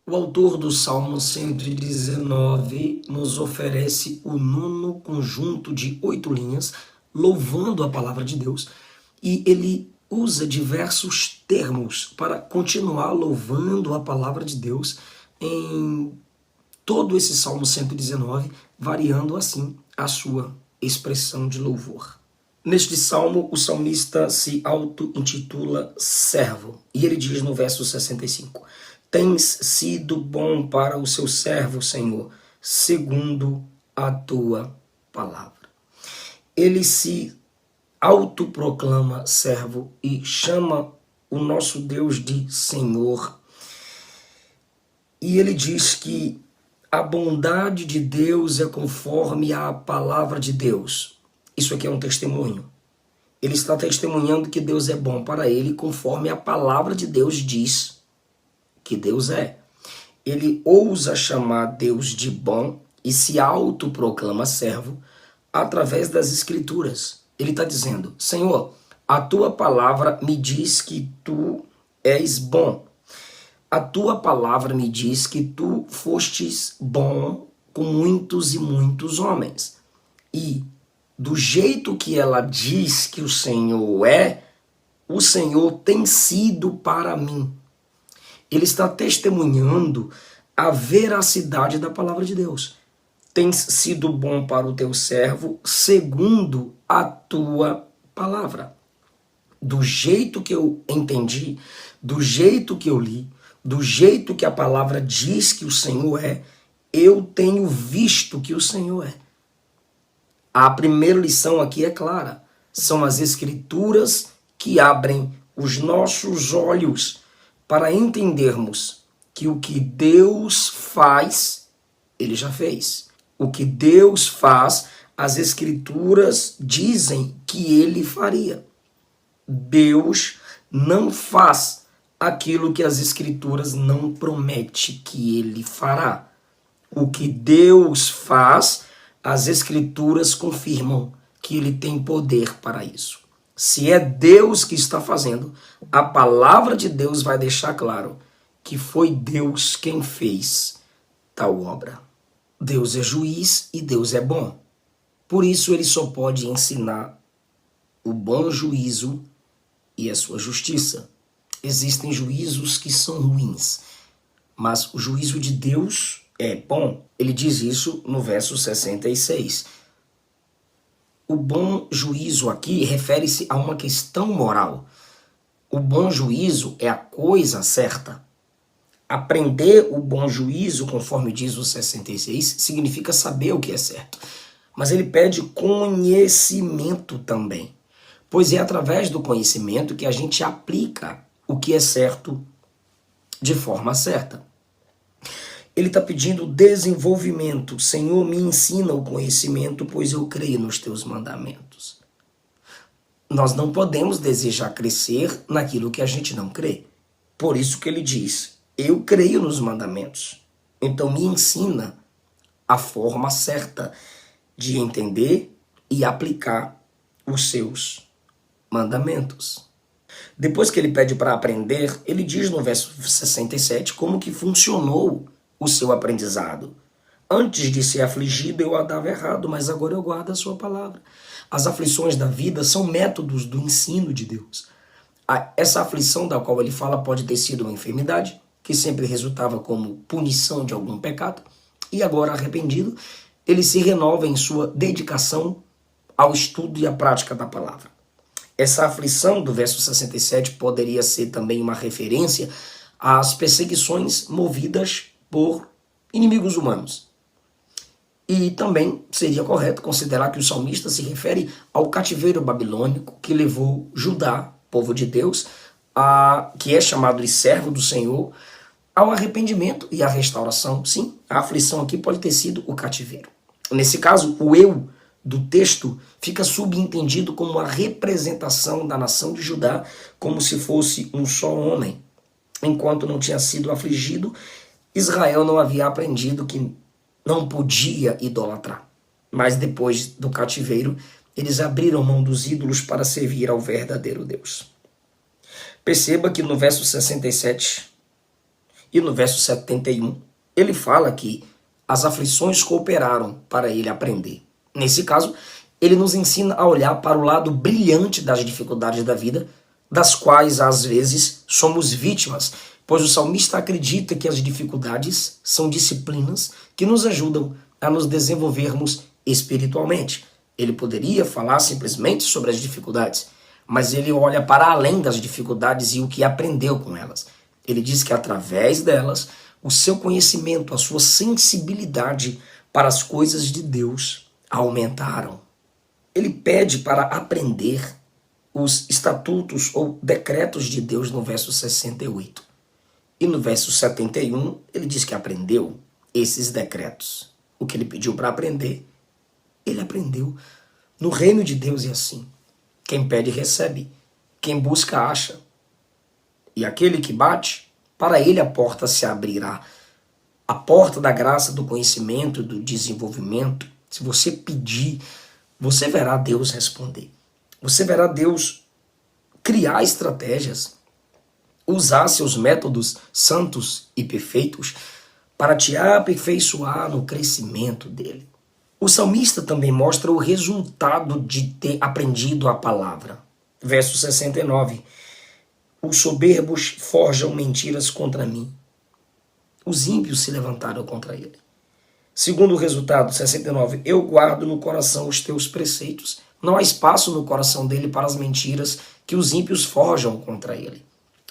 O autor do Salmo 119 nos oferece o nono conjunto de 8 linhas, louvando a palavra de Deus, e ele usa diversos termos para continuar louvando a palavra de Deus em todo esse Salmo 119, variando assim a sua expressão de louvor. Neste salmo, o salmista se auto-intitula servo, e ele diz no verso 65: Tens sido bom para o seu servo, Senhor, segundo a tua palavra. Ele se autoproclama servo e chama o nosso Deus de Senhor. E ele diz que a bondade de Deus é conforme a palavra de Deus. Isso aqui é um testemunho. Ele está testemunhando que Deus é bom para ele conforme a palavra de Deus diz que Deus é. Ele ousa chamar Deus de bom e se autoproclama servo através das escrituras. Ele está dizendo: Senhor, a tua palavra me diz que tu és bom. A tua palavra me diz que tu fostes bom com muitos e muitos homens. E do jeito que ela diz que o Senhor tem sido para mim. Ele está testemunhando a veracidade da palavra de Deus. Tens sido bom para o teu servo segundo a tua palavra. Do jeito que eu entendi, do jeito que eu li, do jeito que a palavra diz que o Senhor é, eu tenho visto que o Senhor é. A primeira lição aqui é clara. São as escrituras que abrem os nossos olhos para entendermos que o que Deus faz, Ele já fez. O que Deus faz, as escrituras dizem que Ele faria. Deus não faz aquilo que as escrituras não prometem que Ele fará. O que Deus faz, as escrituras confirmam que ele tem poder para isso. Se é Deus que está fazendo, a palavra de Deus vai deixar claro que foi Deus quem fez tal obra. Deus é juiz e Deus é bom. Por isso ele só pode ensinar o bom juízo e a sua justiça. Existem juízos que são ruins, mas o juízo de Deus é bom. Ele diz isso no verso 66. O bom juízo aqui refere-se a uma questão moral. O bom juízo é a coisa certa. Aprender o bom juízo, conforme diz o 66, significa saber o que é certo. Mas ele pede conhecimento também, pois é através do conhecimento que a gente aplica o que é certo de forma certa. Ele está pedindo desenvolvimento. Senhor, me ensina o conhecimento, pois eu creio nos teus mandamentos. Nós não podemos desejar crescer naquilo que a gente não crê. Por isso que ele diz, eu creio nos mandamentos. Então me ensina a forma certa de entender e aplicar os seus mandamentos. Depois que ele pede para aprender, ele diz no verso 67 como que funcionou o seu aprendizado. Antes de ser afligido, eu andava errado, mas agora eu guardo a sua palavra. As aflições da vida são métodos do ensino de Deus. Essa aflição da qual ele fala pode ter sido uma enfermidade, que sempre resultava como punição de algum pecado, e agora arrependido, ele se renova em sua dedicação ao estudo e à prática da palavra. Essa aflição do verso 67 poderia ser também uma referência às perseguições movidas por inimigos humanos. E também seria correto considerar que o salmista se refere ao cativeiro babilônico que levou Judá, povo de Deus, que é chamado de servo do Senhor, ao arrependimento e à restauração. Sim, a aflição aqui pode ter sido o cativeiro. Nesse caso, o eu do texto fica subentendido como a representação da nação de Judá, como se fosse um só homem. Enquanto não tinha sido afligido, Israel não havia aprendido que não podia idolatrar. Mas depois do cativeiro, eles abriram mão dos ídolos para servir ao verdadeiro Deus. Perceba que no verso 67 E no verso 71, ele fala que as aflições cooperaram para ele aprender. Nesse caso, ele nos ensina a olhar para o lado brilhante das dificuldades da vida, das quais às vezes somos vítimas, pois o salmista acredita que as dificuldades são disciplinas que nos ajudam a nos desenvolvermos espiritualmente. Ele poderia falar simplesmente sobre as dificuldades, mas ele olha para além das dificuldades e o que aprendeu com elas. Ele diz que através delas, o seu conhecimento, a sua sensibilidade para as coisas de Deus aumentaram. Ele pede para aprender os estatutos ou decretos de Deus no verso 68. E no verso 71, ele diz que aprendeu esses decretos. O que ele pediu para aprender, ele aprendeu. No reino de Deus é assim. Quem pede, recebe. Quem busca, acha. E aquele que bate, para ele a porta se abrirá. A porta da graça, do conhecimento, do desenvolvimento. Se você pedir, você verá Deus responder. Você verá Deus criar estratégias, usar seus métodos santos e perfeitos para te aperfeiçoar no crescimento dele. O salmista também mostra o resultado de ter aprendido a palavra. Verso 69. Os soberbos forjam mentiras contra mim. Os ímpios se levantaram contra ele. Segundo o resultado, 69, eu guardo no coração os teus preceitos. Não há espaço no coração dele para as mentiras que os ímpios forjam contra ele.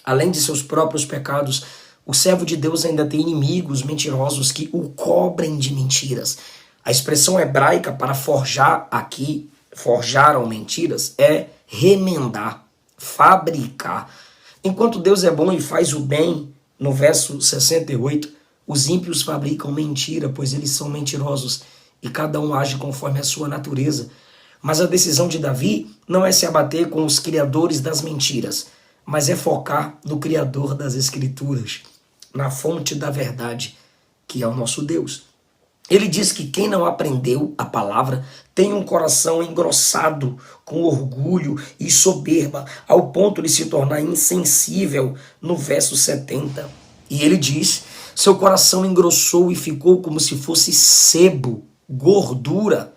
Além de seus próprios pecados, o servo de Deus ainda tem inimigos mentirosos que o cobrem de mentiras. A expressão hebraica para forjar aqui, forjaram mentiras, é remendar, fabricar. Enquanto Deus é bom e faz o bem, no verso 68, os ímpios fabricam mentira, pois eles são mentirosos e cada um age conforme a sua natureza. Mas a decisão de Davi não é se abater com os criadores das mentiras, mas é focar no Criador das Escrituras, na fonte da verdade, que é o nosso Deus. Ele diz que quem não aprendeu a palavra tem um coração engrossado com orgulho e soberba, ao ponto de se tornar insensível, no verso 70. E ele diz, seu coração engrossou e ficou como se fosse sebo, gordura.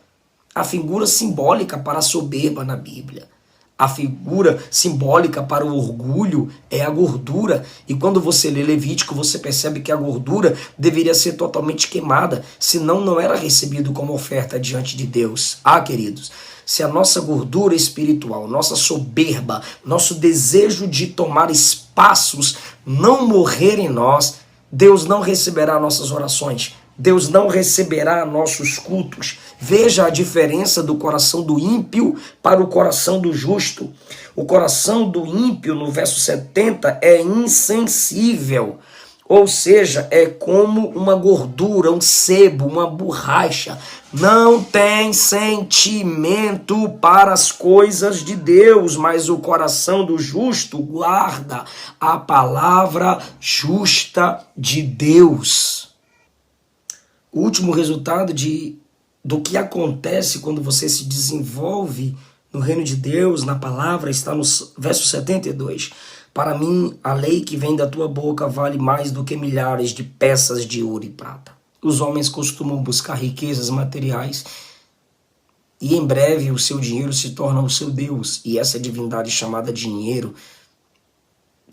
A figura simbólica para a soberba na Bíblia. A figura simbólica para o orgulho é a gordura. E quando você lê Levítico, você percebe que a gordura deveria ser totalmente queimada, senão não era recebido como oferta diante de Deus. Ah, queridos, se a nossa gordura espiritual, nossa soberba, nosso desejo de tomar espaços não morrer em nós, Deus não receberá nossas orações. Deus não receberá nossos cultos. Veja a diferença do coração do ímpio para o coração do justo. O coração do ímpio, no verso 70, é insensível. Ou seja, é como uma gordura, um sebo, uma borracha. Não tem sentimento para as coisas de Deus, mas o coração do justo guarda a palavra justa de Deus. O último resultado do que acontece quando você se desenvolve no reino de Deus, na palavra, está no verso 72. Para mim, a lei que vem da tua boca vale mais do que milhares de peças de ouro e prata. Os homens costumam buscar riquezas materiais e em breve o seu dinheiro se torna o seu Deus. E essa divindade chamada dinheiro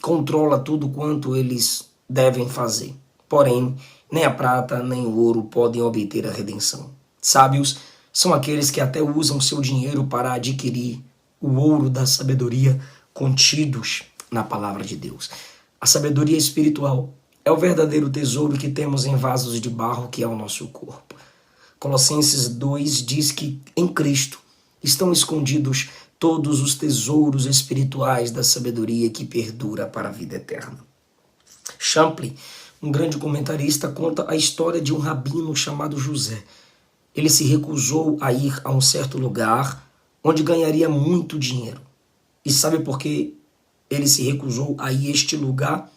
controla tudo quanto eles devem fazer. Porém, nem a prata nem o ouro podem obter a redenção. Sábios são aqueles que até usam seu dinheiro para adquirir o ouro da sabedoria contidos na palavra de Deus. A sabedoria espiritual é o verdadeiro tesouro que temos em vasos de barro, que é o nosso corpo. Colossenses 2 diz que em Cristo estão escondidos todos os tesouros espirituais da sabedoria que perdura para a vida eterna. Champlin, um grande comentarista, conta a história de um rabino chamado José. Ele se recusou a ir a um certo lugar onde ganharia muito dinheiro. E sabe por que ele se recusou a ir a este lugar?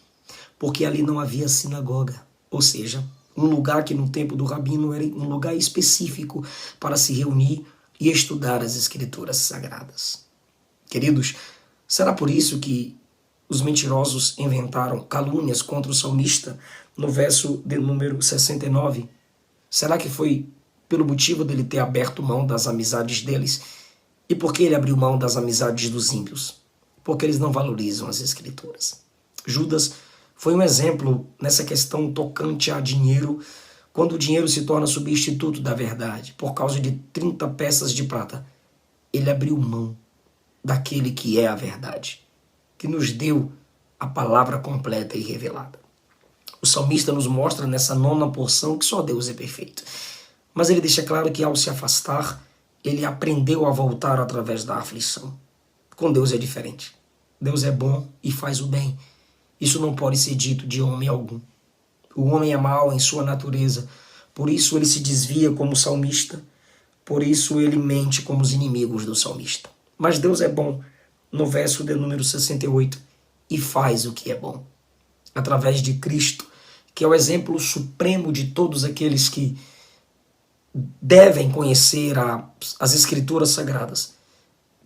Porque ali não havia sinagoga. Ou seja, um lugar que no tempo do rabino era um lugar específico para se reunir e estudar as escrituras sagradas. Queridos, será por isso que os mentirosos inventaram calúnias contra o salmista no verso de número 69? Será que foi pelo motivo dele ter aberto mão das amizades deles? E por que ele abriu mão das amizades dos ímpios? Porque eles não valorizam as Escrituras. Judas foi um exemplo nessa questão tocante a dinheiro, quando o dinheiro se torna substituto da verdade, por causa de 30 peças de prata. Ele abriu mão daquele que é a verdade, que nos deu a palavra completa e revelada. O salmista nos mostra nessa 9ª porção que só Deus é perfeito. Mas ele deixa claro que ao se afastar, ele aprendeu a voltar através da aflição. Com Deus é diferente. Deus é bom e faz o bem. Isso não pode ser dito de homem algum. O homem é mau em sua natureza, por isso ele se desvia como salmista, por isso ele mente como os inimigos do salmista. Mas Deus é bom, no verso de número 68, e faz o que é bom. Através de Cristo, que é o exemplo supremo de todos aqueles que devem conhecer as Escrituras Sagradas.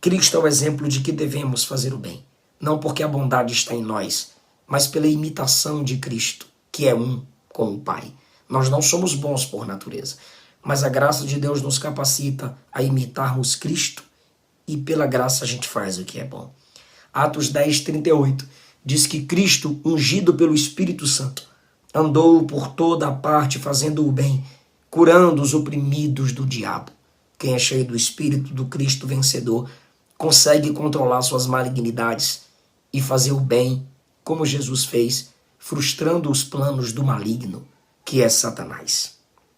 Cristo é o exemplo de que devemos fazer o bem, não porque a bondade está em nós, mas pela imitação de Cristo, que é um com o Pai. Nós não somos bons por natureza, mas a graça de Deus nos capacita a imitarmos Cristo e pela graça a gente faz o que é bom. Atos 10:38 diz que Cristo, ungido pelo Espírito Santo, andou por toda a parte fazendo o bem, curando os oprimidos do diabo. Quem é cheio do Espírito do Cristo vencedor consegue controlar suas malignidades e fazer o bem como Jesus fez, frustrando os planos do maligno, que é Satanás.